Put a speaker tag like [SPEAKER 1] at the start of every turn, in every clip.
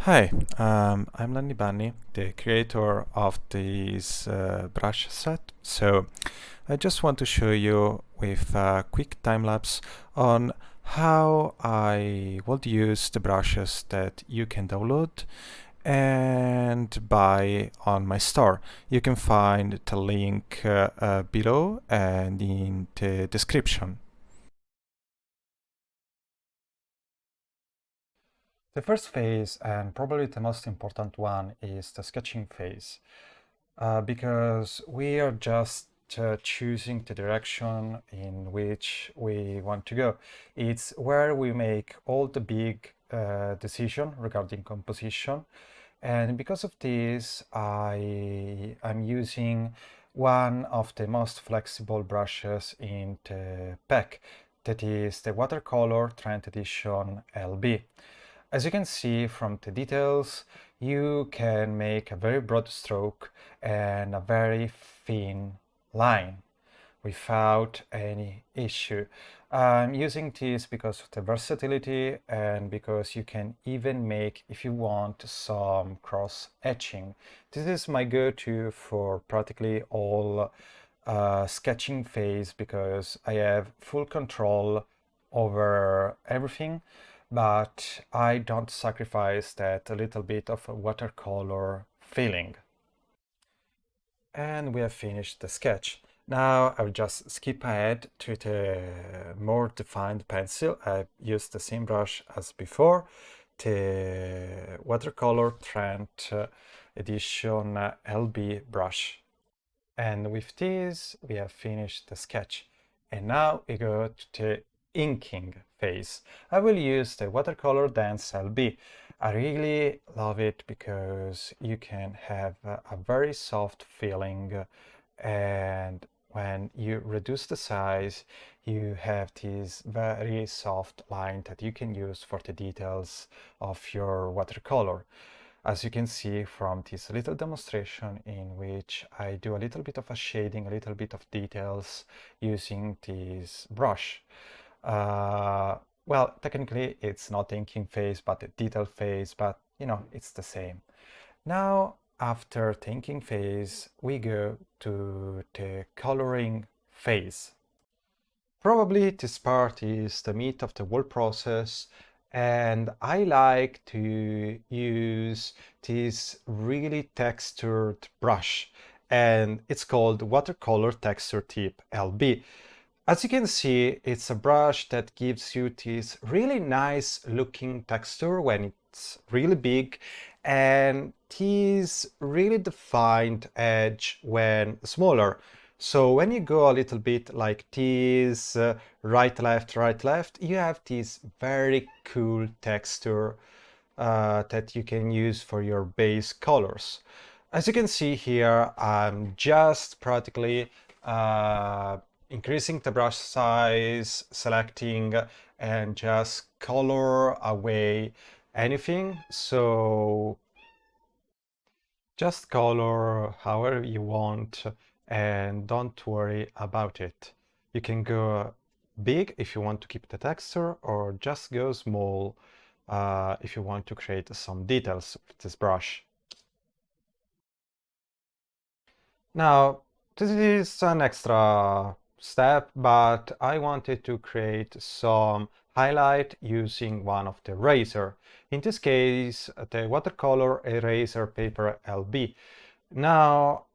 [SPEAKER 1] Hi, I'm Lanny Bunny, the creator of this brush set. So I just want to show you with a quick time lapse on how I would use the brushes that you can download and buy on my store. You can find the link below and in the description. The first phase, and probably the most important one, is the sketching phase. Because we are just choosing the direction in which we want to go. It's where we make all the big decision regarding composition. And because of this, I'm using one of the most flexible brushes in the pack. That is the Watercolor Trent Edition LB. As you can see from the details, you can make a very broad stroke and a very thin line without any issue. I'm using this because of the versatility and because you can even make, if you want, some cross etching. This is my go-to for practically all sketching phase because I have full control over everything, but I don't sacrifice that a little bit of a watercolor feeling. And we have finished the sketch. Now I'll just skip ahead to the more defined pencil. I used the same brush as before, the Watercolor Trent Edition LB brush. And with this, we have finished the sketch. And now we go to the inking phase. I will use the Watercolor Dance LB. I really love it because you can have a very soft feeling, and when you reduce the size, you have this very soft line that you can use for the details of your watercolor. As you can see from this little demonstration in which I do a little bit of a shading, a little bit of details using this brush. Well, technically it's not inking phase, but a detail phase, but you know, it's the same. Now, after the inking phase, we go to the coloring phase. Probably this part is the meat of the whole process, and I like to use this really textured brush, and it's called Watercolor Textured Tip LB. As you can see, it's a brush that gives you this really nice looking texture when it's really big, and this really defined edge when smaller. So when you go a little bit like this, right, left, you have this very cool texture that you can use for your base colors. As you can see here, I'm just practically increasing the brush size, selecting, and just color away anything. So just color however you want and don't worry about it. You can go big if you want to keep the texture, or just go small if you want to create some details with this brush. Now, this is an extra step, but I wanted to create some highlight using one of the eraser. In this case, the Watercolor Eraser Paper LB. Now,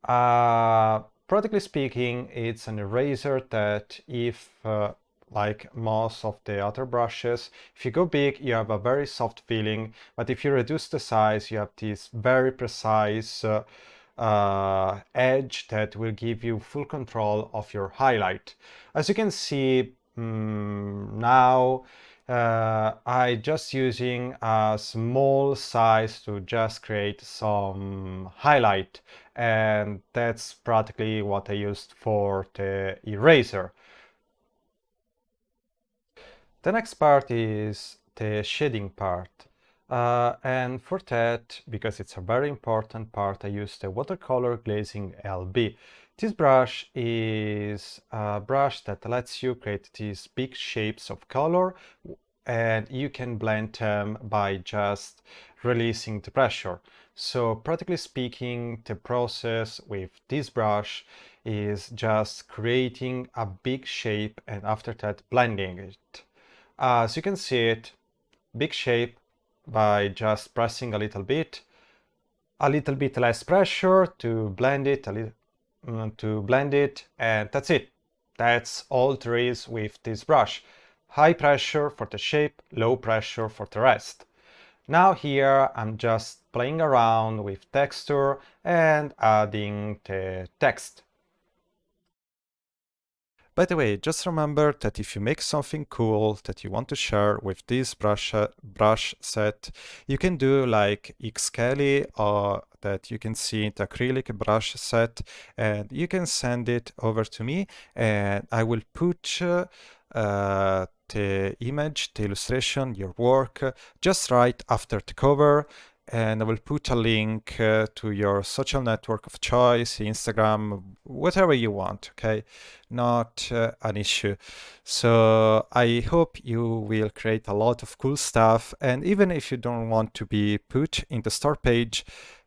[SPEAKER 1] practically speaking, it's an eraser that if like most of the other brushes, if you go big, you have a very soft feeling, but if you reduce the size, you have this very precise edge that will give you full control of your highlight. As you can see now, I just using a small size to just create some highlight, and that's practically what I used for the eraser. The next part is the shading part. And for that, because it's a very important part, I use the Watercolor Glazing LB. This brush is a brush that lets you create these big shapes of color, and you can blend them by just releasing the pressure. So practically speaking, the process with this brush is just creating a big shape and after that blending it. As you can see it, big shape by just pressing a little bit less pressure to blend it, and that's it. That's all there is with this brush. High pressure for the shape, low pressure for the rest. Now here I'm just playing around with texture and adding the text. By the way, just remember that if you make something cool that you want to share with this brush set, you can do like Xcali or that you can see the acrylic brush set, and you can send it over to me and I will put the image, the illustration, your work, just right after the cover, and I will put a link to your social network of choice, Instagram, whatever you want, okay? Not an issue. So I hope you will create a lot of cool stuff, and even if you don't want to be put in the store page,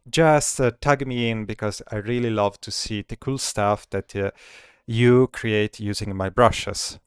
[SPEAKER 1] just tag me in because I really love to see the cool stuff that you create using my brushes.